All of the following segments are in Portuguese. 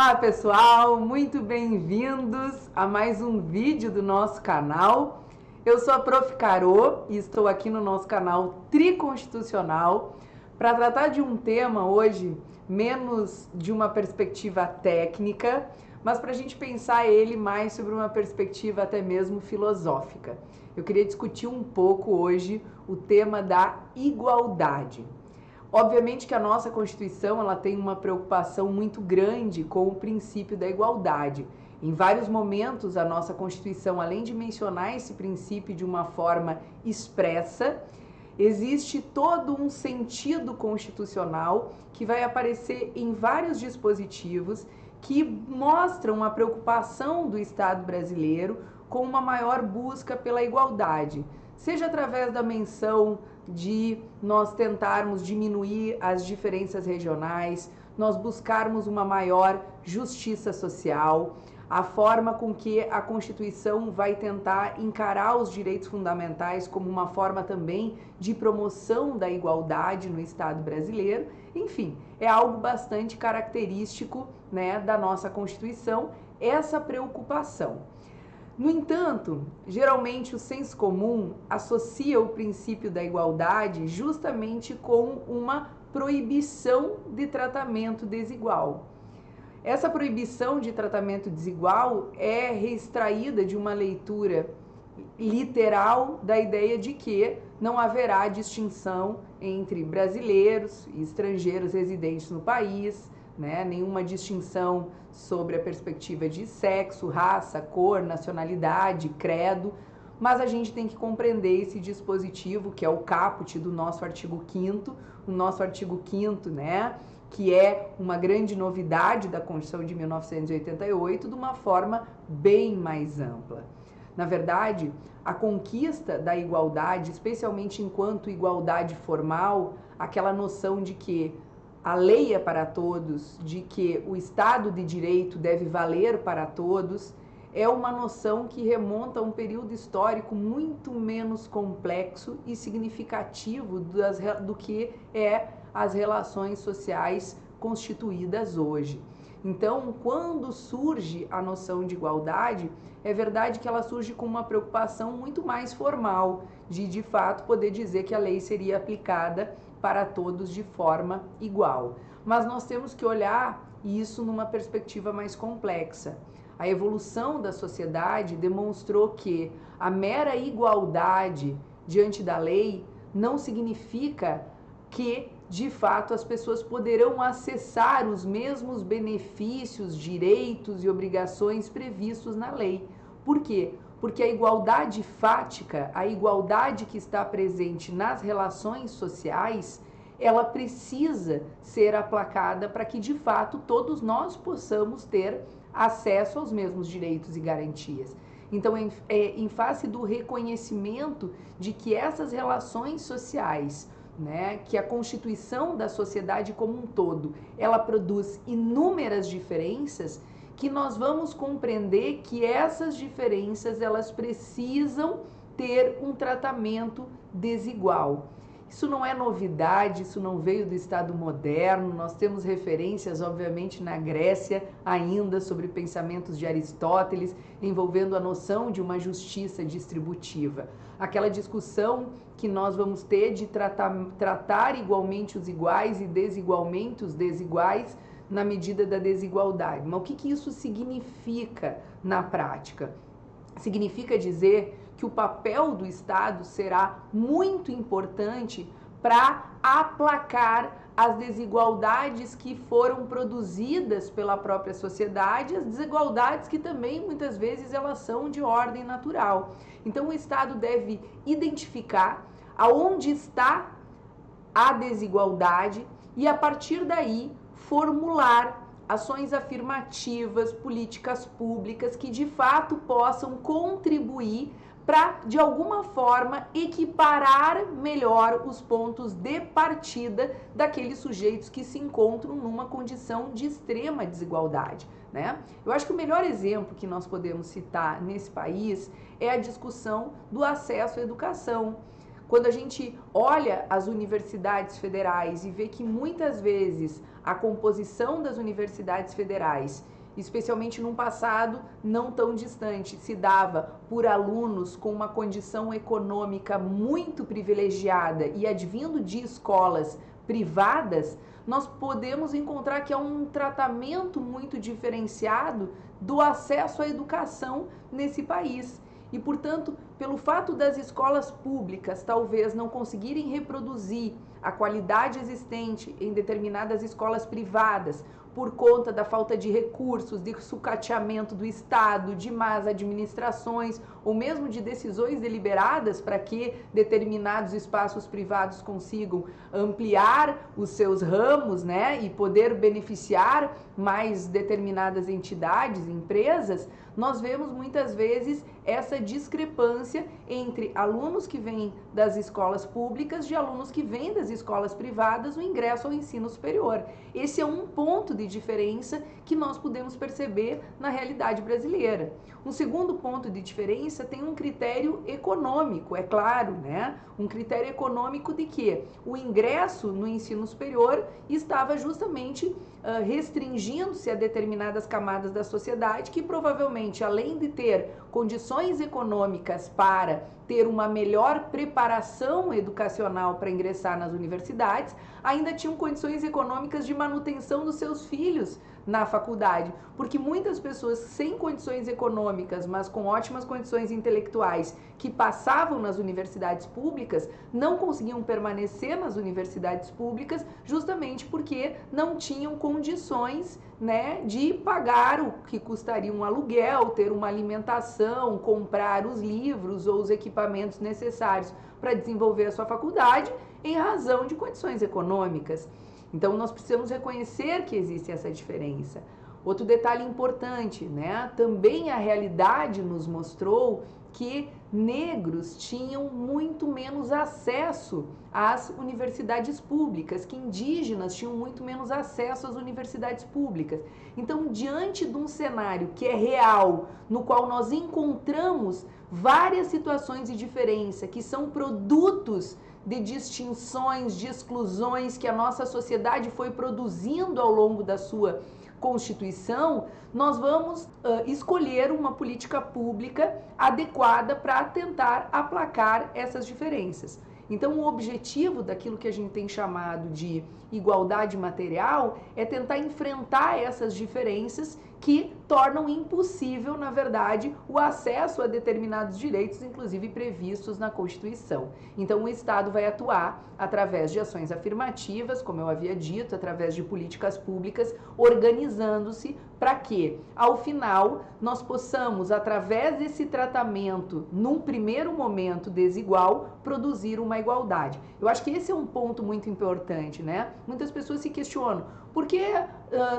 Olá pessoal, muito bem-vindos a mais um vídeo do nosso canal. Eu sou a Prof. Carô e estou aqui no nosso canal Triconstitucional para tratar de um tema hoje menos de uma perspectiva técnica, mas para a gente pensar ele mais sobre uma perspectiva até mesmo filosófica. Eu queria discutir um pouco hoje o tema da igualdade. Obviamente que a nossa Constituição ela tem uma preocupação muito grande com o princípio da igualdade. Em vários momentos, a nossa Constituição, além de mencionar esse princípio de uma forma expressa, existe todo um sentido constitucional que vai aparecer em vários dispositivos que mostram a preocupação do Estado brasileiro com uma maior busca pela igualdade, seja através da menção de nós tentarmos diminuir as diferenças regionais, nós buscarmos uma maior justiça social, a forma com que a Constituição vai tentar encarar os direitos fundamentais como uma forma também de promoção da igualdade no Estado brasileiro. Enfim, é algo bastante característico, né, da nossa Constituição, essa preocupação. No entanto, geralmente o senso comum associa o princípio da igualdade justamente com uma proibição de tratamento desigual. Essa proibição de tratamento desigual é extraída de uma leitura literal da ideia de que não haverá distinção entre brasileiros e estrangeiros residentes no país, né? Nenhuma distinção sobre a perspectiva de sexo, raça, cor, nacionalidade, credo, mas a gente tem que compreender esse dispositivo que é o caput do nosso artigo 5º, o nosso artigo 5º, né, que é uma grande novidade da Constituição de 1988, de uma forma bem mais ampla. Na verdade, a conquista da igualdade, especialmente enquanto igualdade formal, aquela noção de que a lei é para todos, de que o Estado de Direito deve valer para todos, é uma noção que remonta a um período histórico muito menos complexo e significativo do que é as relações sociais constituídas hoje. Então, quando surge a noção de igualdade, é verdade que ela surge com uma preocupação muito mais formal, de fato poder dizer que a lei seria aplicada para todos de forma igual. Mas nós temos que olhar isso numa perspectiva mais complexa. A evolução da sociedade demonstrou que a mera igualdade diante da lei não significa que, de fato, as pessoas poderão acessar os mesmos benefícios, direitos e obrigações previstos na lei. Por quê? Porque a igualdade fática, a igualdade que está presente nas relações sociais, ela precisa ser aplacada para que, de fato, todos nós possamos ter acesso aos mesmos direitos e garantias. Então, em face do reconhecimento de que essas relações sociais, né, que a constituição da sociedade como um todo, ela produz inúmeras diferenças, que nós vamos compreender que essas diferenças elas precisam ter um tratamento desigual. Isso não é novidade, isso não veio do Estado moderno, nós temos referências, obviamente, na Grécia ainda sobre pensamentos de Aristóteles, envolvendo a noção de uma justiça distributiva. Aquela discussão que nós vamos ter de tratar igualmente os iguais e desigualmente os desiguais, na medida da desigualdade. Mas o que isso significa na prática? Significa dizer que o papel do Estado será muito importante para aplacar as desigualdades que foram produzidas pela própria sociedade, as desigualdades que também muitas vezes elas são de ordem natural. Então o Estado deve identificar aonde está a desigualdade e a partir daí formular ações afirmativas, políticas públicas que de fato possam contribuir para, de alguma forma, equiparar melhor os pontos de partida daqueles sujeitos que se encontram numa condição de extrema desigualdade, né? Eu acho que o melhor exemplo que nós podemos citar nesse país é a discussão do acesso à educação. Quando a gente olha as universidades federais e vê que muitas vezes a composição das universidades federais, especialmente num passado não tão distante, se dava por alunos com uma condição econômica muito privilegiada e advindo de escolas privadas, nós podemos encontrar que há um tratamento muito diferenciado do acesso à educação nesse país. E, portanto, pelo fato das escolas públicas talvez não conseguirem reproduzir a qualidade existente em determinadas escolas privadas, por conta da falta de recursos, de sucateamento do Estado, de más administrações, ou mesmo de decisões deliberadas para que determinados espaços privados consigam ampliar os seus ramos, né, e poder beneficiar mais determinadas entidades, empresas, nós vemos muitas vezes essa discrepância entre alunos que vêm das escolas públicas e alunos que vêm das escolas privadas no ingresso ao ensino superior. Esse é um ponto de diferença que nós podemos perceber na realidade brasileira. Um segundo ponto de diferença tem um critério econômico, é claro, né? Um critério econômico de que o ingresso no ensino superior estava justamente restringindo-se a determinadas camadas da sociedade que provavelmente, além de ter condições econômicas para ter uma melhor preparação educacional para ingressar nas universidades, ainda tinham condições econômicas de manutenção dos seus filhos na faculdade, porque muitas pessoas sem condições econômicas, mas com ótimas condições intelectuais, que passavam nas universidades públicas, não conseguiam permanecer nas universidades públicas justamente porque não tinham condições, né, de pagar o que custaria um aluguel, ter uma alimentação, comprar os livros ou os equipamentos necessários para desenvolver a sua faculdade em razão de condições econômicas. Então, nós precisamos reconhecer que existe essa diferença. Outro detalhe importante, né? Também a realidade nos mostrou que negros tinham muito menos acesso às universidades públicas, que indígenas tinham muito menos acesso às universidades públicas. Então, diante de um cenário que é real, no qual nós encontramos várias situações de diferença, que são produtos de distinções, de exclusões que a nossa sociedade foi produzindo ao longo da sua Constituição, nós vamos escolher uma política pública adequada para tentar aplacar essas diferenças. Então, o objetivo daquilo que a gente tem chamado de igualdade material é tentar enfrentar essas diferenças que tornam impossível, na verdade, o acesso a determinados direitos, inclusive previstos na Constituição. Então, o Estado vai atuar através de ações afirmativas, como eu havia dito, através de políticas públicas, organizando-se para que, ao final, nós possamos, através desse tratamento, num primeiro momento desigual, produzir uma igualdade. Eu acho que esse é um ponto muito importante, né? Muitas pessoas se questionam, por que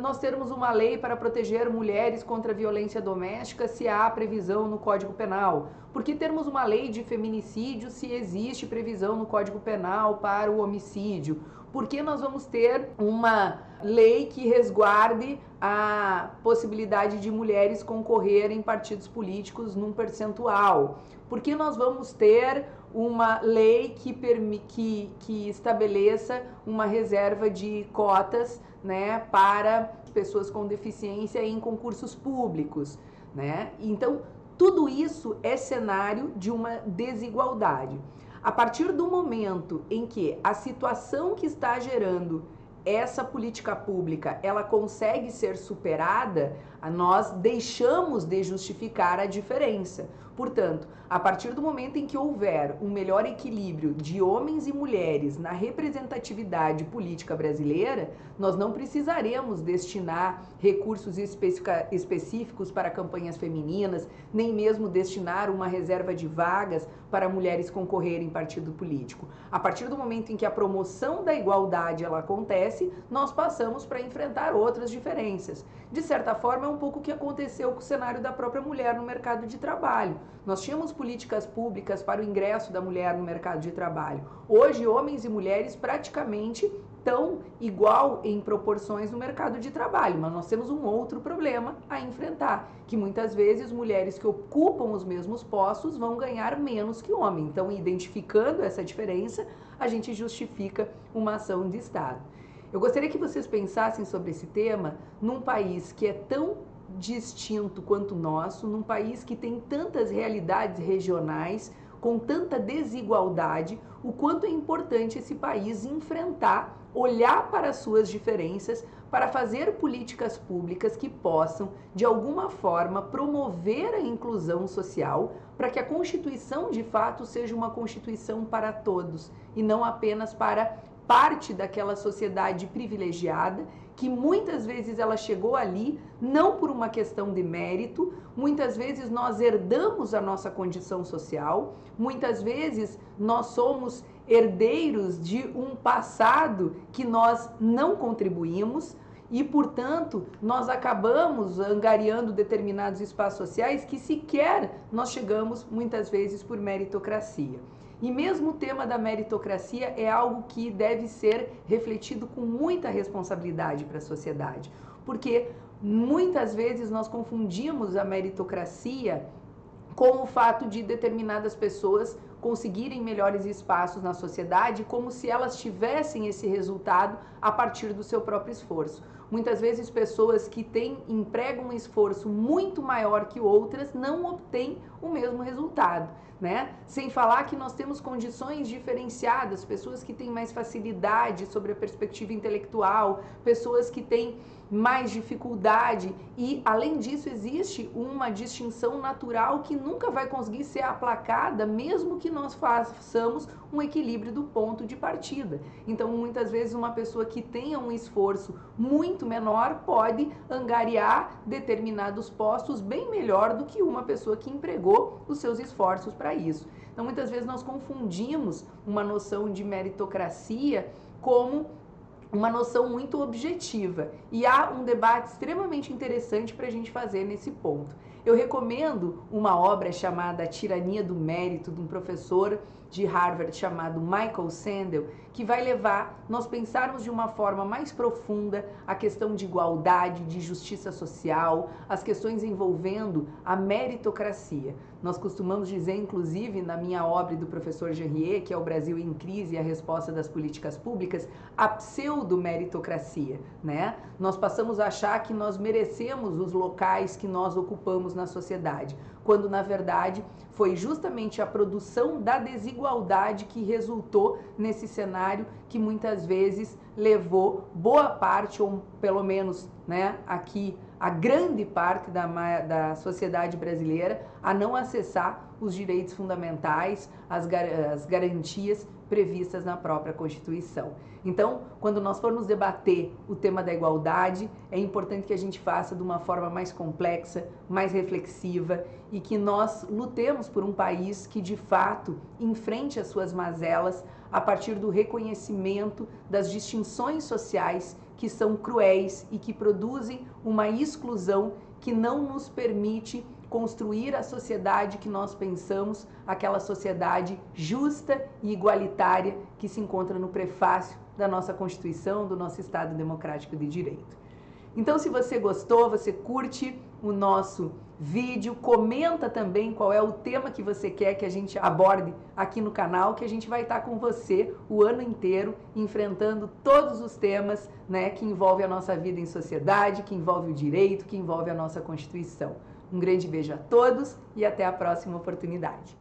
nós termos uma lei para proteger mulheres contra a violência doméstica se há previsão no Código Penal? Por que termos uma lei de feminicídio se existe previsão no Código Penal para o homicídio? Por que nós vamos ter uma lei que resguarde a possibilidade de mulheres concorrerem em partidos políticos num percentual? Por que nós vamos ter uma lei que estabeleça uma reserva de cotas, né, para pessoas com deficiência em concursos públicos, né? Então, tudo isso é cenário de uma desigualdade. A partir do momento em que a situação que está gerando essa política pública, ela consegue ser superada, nós deixamos de justificar a diferença. Portanto, a partir do momento em que houver um melhor equilíbrio de homens e mulheres na representatividade política brasileira, nós não precisaremos destinar recursos específicos para campanhas femininas, nem mesmo destinar uma reserva de vagas para mulheres concorrerem em partido político. A partir do momento em que a promoção da igualdade ela acontece, nós passamos para enfrentar outras diferenças. De certa forma, é um pouco o que aconteceu com o cenário da própria mulher no mercado de trabalho. Nós tínhamos políticas públicas para o ingresso da mulher no mercado de trabalho. Hoje, homens e mulheres praticamente estão igual em proporções no mercado de trabalho, mas nós temos um outro problema a enfrentar, que muitas vezes mulheres que ocupam os mesmos postos vão ganhar menos que homem. Então, identificando essa diferença, a gente justifica uma ação de Estado. Eu gostaria que vocês pensassem sobre esse tema num país que é tão distinto quanto o nosso, num país que tem tantas realidades regionais, com tanta desigualdade, o quanto é importante esse país enfrentar, olhar para as suas diferenças, para fazer políticas públicas que possam, de alguma forma, promover a inclusão social, para que a Constituição, de fato, seja uma Constituição para todos, e não apenas para parte daquela sociedade privilegiada, que muitas vezes ela chegou ali não por uma questão de mérito, muitas vezes nós herdamos a nossa condição social, muitas vezes nós somos herdeiros de um passado que nós não contribuímos e, portanto, nós acabamos angariando determinados espaços sociais que sequer nós chegamos muitas vezes por meritocracia. E mesmo o tema da meritocracia é algo que deve ser refletido com muita responsabilidade para a sociedade, porque muitas vezes nós confundimos a meritocracia com o fato de determinadas pessoas conseguirem melhores espaços na sociedade, como se elas tivessem esse resultado a partir do seu próprio esforço. Muitas vezes pessoas que empregam um esforço muito maior que outras não obtêm o mesmo resultado, né? Sem falar que nós temos condições diferenciadas, pessoas que têm mais facilidade sobre a perspectiva intelectual, pessoas que têm mais dificuldade e, além disso, existe uma distinção natural que nunca vai conseguir ser aplacada, mesmo que nós façamos um equilíbrio do ponto de partida. Então, muitas vezes, uma pessoa que tenha um esforço muito menor pode angariar determinados postos bem melhor do que uma pessoa que empregou os seus esforços para isso. Então, muitas vezes, nós confundimos uma noção de meritocracia como uma noção muito objetiva, e há um debate extremamente interessante para a gente fazer nesse ponto. Eu recomendo uma obra chamada A Tirania do Mérito, de um professor de Harvard chamado Michael Sandel, que vai levar nós pensarmos de uma forma mais profunda a questão de igualdade, de justiça social, as questões envolvendo a meritocracia. Nós costumamos dizer, inclusive, na minha obra do professor Gerrier, que é O Brasil em Crise e a Resposta das Políticas Públicas, a pseudo-meritocracia, né? Nós passamos a achar que nós merecemos os locais que nós ocupamos na sociedade, quando, na verdade, foi justamente a produção da desigualdade que resultou nesse cenário que muitas vezes levou boa parte, ou pelo menos, né, aqui, a grande parte da sociedade brasileira a não acessar os direitos fundamentais, as garantias previstas na própria Constituição. Então, quando nós formos debater o tema da igualdade, é importante que a gente faça de uma forma mais complexa, mais reflexiva e que nós lutemos por um país que, de fato, enfrente as suas mazelas a partir do reconhecimento das distinções sociais que são cruéis e que produzem uma exclusão que não nos permite construir a sociedade que nós pensamos, aquela sociedade justa e igualitária que se encontra no prefácio da nossa Constituição, do nosso Estado Democrático de Direito. Então, se você gostou, você curte o nosso vídeo, comenta também qual é o tema que você quer que a gente aborde aqui no canal, que a gente vai estar com você o ano inteiro, enfrentando todos os temas, né, que envolvem a nossa vida em sociedade, que envolve o direito, que envolve a nossa Constituição. Um grande beijo a todos e até a próxima oportunidade.